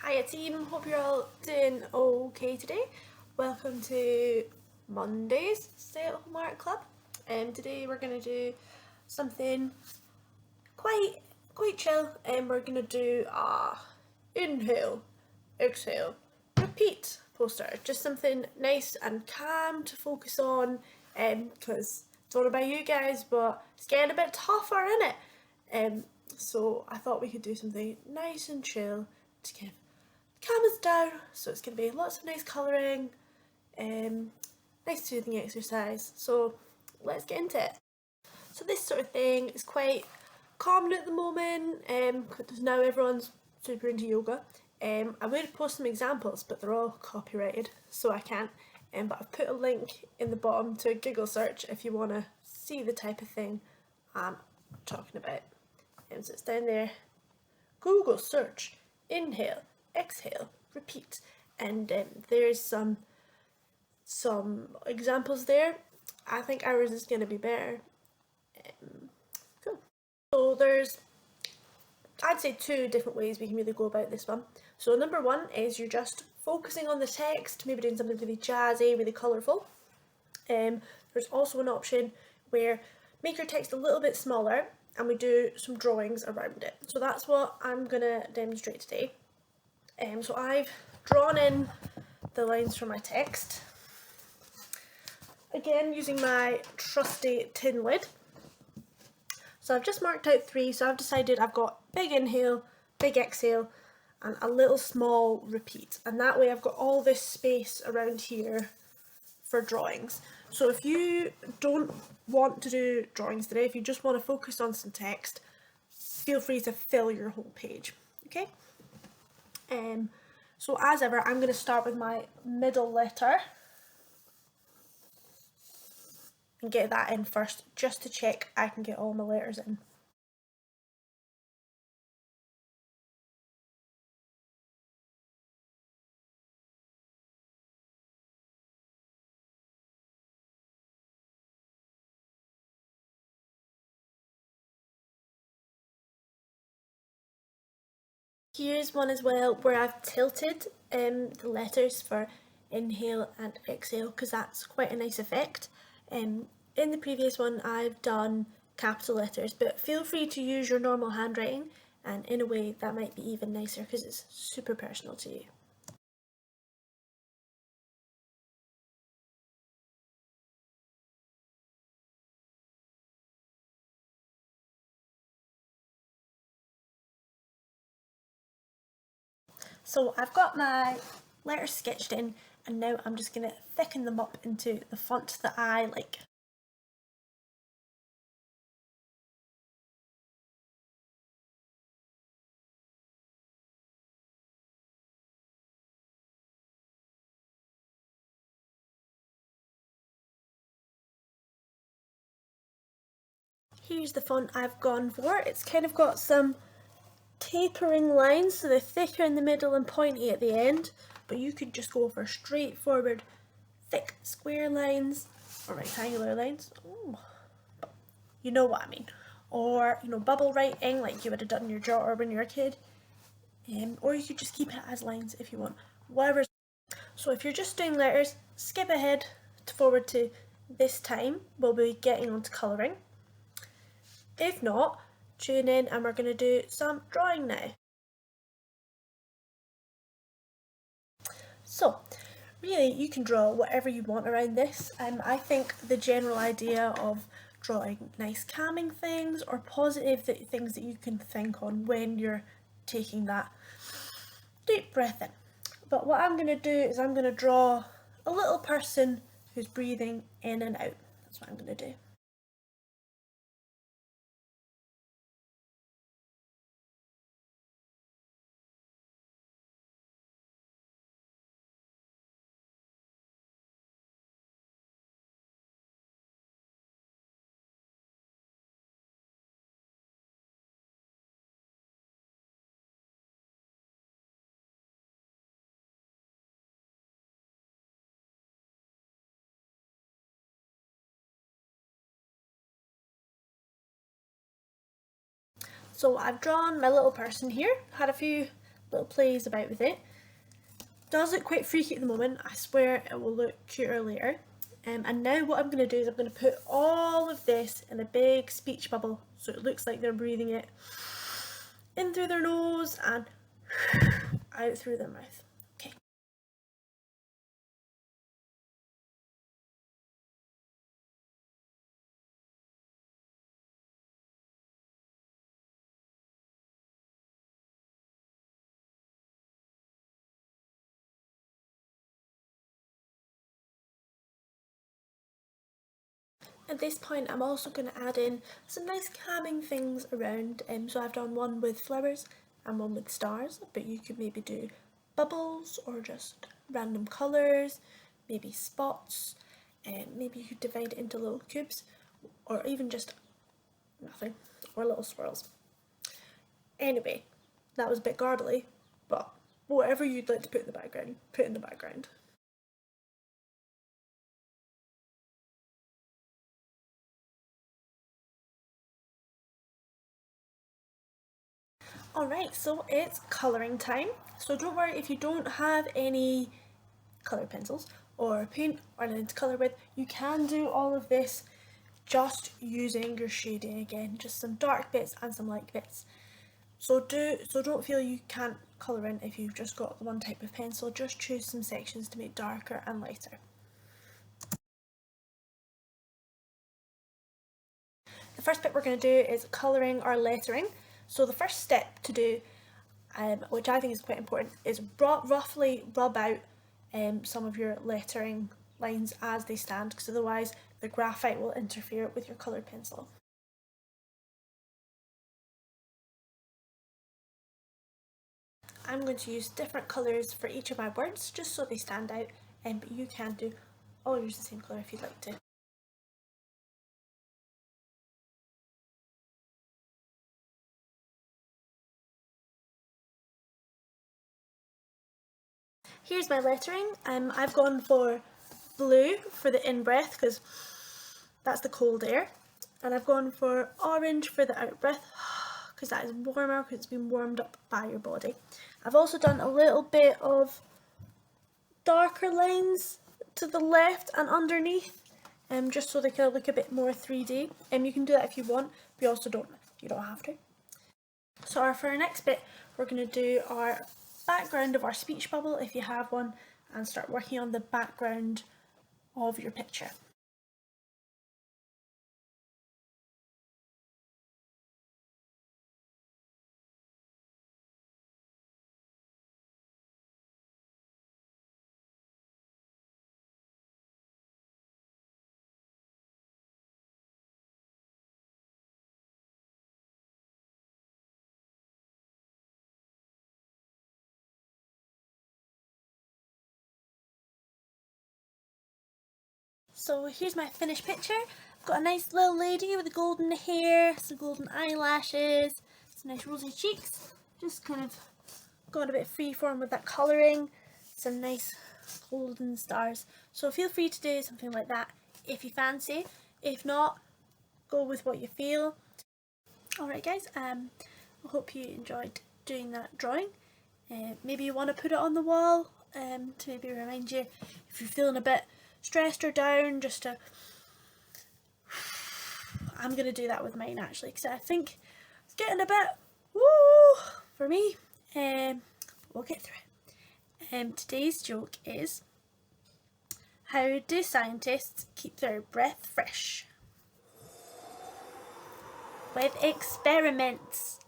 Hiya team, hope you're all doing okay today. Welcome to Monday's Stay at Home Art Club. Today we're going to do something quite chill, and we're going to do a inhale, exhale, repeat poster. Just something nice and calm to focus on, because I don't know about you guys, but it's getting a bit tougher, isn't it? So I thought we could do something nice and chill to kind of calm us down. So it's going to be lots of nice colouring, nice soothing exercise. So let's get into it. So this sort of thing is quite common at the moment, because now everyone's super into yoga. I would post some examples, but they're all copyrighted, so I can't. But I've put a link in the bottom to a Google search if you want to see the type of thing I'm talking about. So it's down there. Google search, inhale, exhale, repeat, and there's some examples there. I think ours is going to be better. Cool. So there's, I'd say, two different ways we can really go about this one. So number one is you're just focusing on the text, maybe doing something really jazzy, really colourful. There's also an option where make your text a little bit smaller and we do some drawings around it. So that's what I'm going to demonstrate today. So I've drawn in the lines for my text, again using my trusty tin lid. So I've just marked out 3, so I've decided I've got big inhale, big exhale, and a little small repeat, and that way I've got all this space around here for drawings. So if you don't want to do drawings today, if you just want to focus on some text, feel free to fill your whole page, okay? So as ever, I'm going to start with my middle letter and get that in first, just to check I can get all my letters in. Here's one as well where I've tilted the letters for inhale and exhale, because that's quite a nice effect. In the previous one I've done capital letters, but feel free to use your normal handwriting, and in a way that might be even nicer because it's super personal to you. So I've got my letters sketched in, and now I'm just going to thicken them up into the font that I like. Here's the font I've gone for. It's kind of got some tapering lines, so they're thicker in the middle and pointy at the end, but you could just go for straightforward thick square lines or rectangular lines. Ooh, you know what I mean. Or, you know, bubble writing like you would have done in your jotter when you were a kid. Or you could just keep it as lines if you want. Whatever. So if you're just doing letters, skip ahead forward to this time. We'll be getting on to colouring. If not, tune in and we're going to do some drawing now. So, really, you can draw whatever you want around this. I think the general idea of drawing nice calming things or positive things that you can think on when you're taking that deep breath in. But what I'm going to do is I'm going to draw a little person who's breathing in and out. That's what I'm going to do. So I've drawn my little person here, had a few little plays about with it. Does look quite freaky at the moment. I swear it will look cuter later. And now what I'm going to do is I'm going to put all of this in a big speech bubble so it looks like they're breathing it in through their nose and out through their mouth. Okay. At this point I'm also going to add in some nice calming things around, so I've done one with flowers and one with stars, but you could maybe do bubbles or just random colours, maybe spots, maybe you could divide it into little cubes or even just nothing, or little swirls. Anyway, that was a bit garbly, but whatever you'd like to put in the background, put in the background. Alright, so it's colouring time. So don't worry if you don't have any colour pencils or paint or anything to colour with, you can do all of this just using your shading again, just some dark bits and some light bits. So don't feel you can't colour in if you've just got one type of pencil, just choose some sections to make darker and lighter. The first bit we're going to do is colouring our lettering. So the first step to do, which I think is quite important, is roughly rub out some of your lettering lines as they stand, because otherwise the graphite will interfere with your coloured pencil. I'm going to use different colours for each of my words just so they stand out, but you can do all use the same colour if you'd like to. Here's my lettering. I've gone for blue for the in-breath because that's the cold air, and I've gone for orange for the out-breath because that is warmer because it's been warmed up by your body. I've also done a little bit of darker lines to the left and underneath, just so they kind of look a bit more 3D. You can do that if you want, but you don't have to. So for our next bit, we're going to do our background of our speech bubble if you have one, and start working on the background of your picture. So here's my finished picture. I've got a nice little lady with golden hair, some golden eyelashes, some nice rosy cheeks, just kind of got a bit freeform with that colouring, some nice golden stars. So feel free to do something like that if you fancy. If not, go with what you feel. Alright guys, I hope you enjoyed doing that drawing. Maybe you want to put it on the wall to maybe remind you if you're feeling a bit stressed or down, just to I'm going to do that with mine actually because I think it's getting a bit woo for me. We'll get through it. Today's joke is, how do scientists keep their breath fresh? With experiments.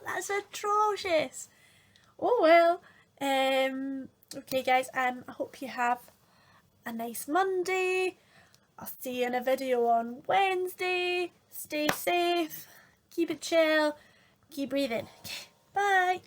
That's atrocious. Oh well. Okay guys, I hope you have a nice Monday. I'll see you in a video on Wednesday. Stay safe, keep it chill, keep breathing. Okay, bye.